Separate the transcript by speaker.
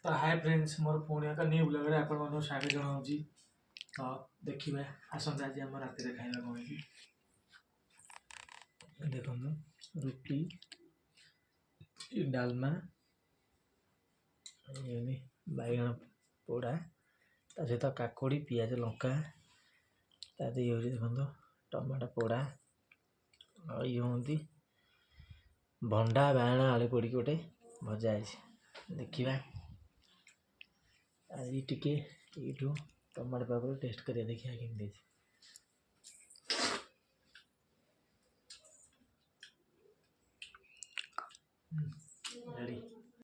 Speaker 1: तो hi friends मोर पुणी एक न्यू ब्लॉग रे आपण मन स्वागत जनाउची। तो देखिबे आसन आज हम रात रे खाइबा कोन की देखो रुटी डालमा ये बैगण पोड़ा ता सहित काकुड़ी पियाज लंका ता देखो टमाटो पोड़ा ये हूँ भंडा बाण आलू पोड़ी गोटे भजा है देखा आज टिके यू टमाटो पाक टेस्ट कर देखा केमती रेडी।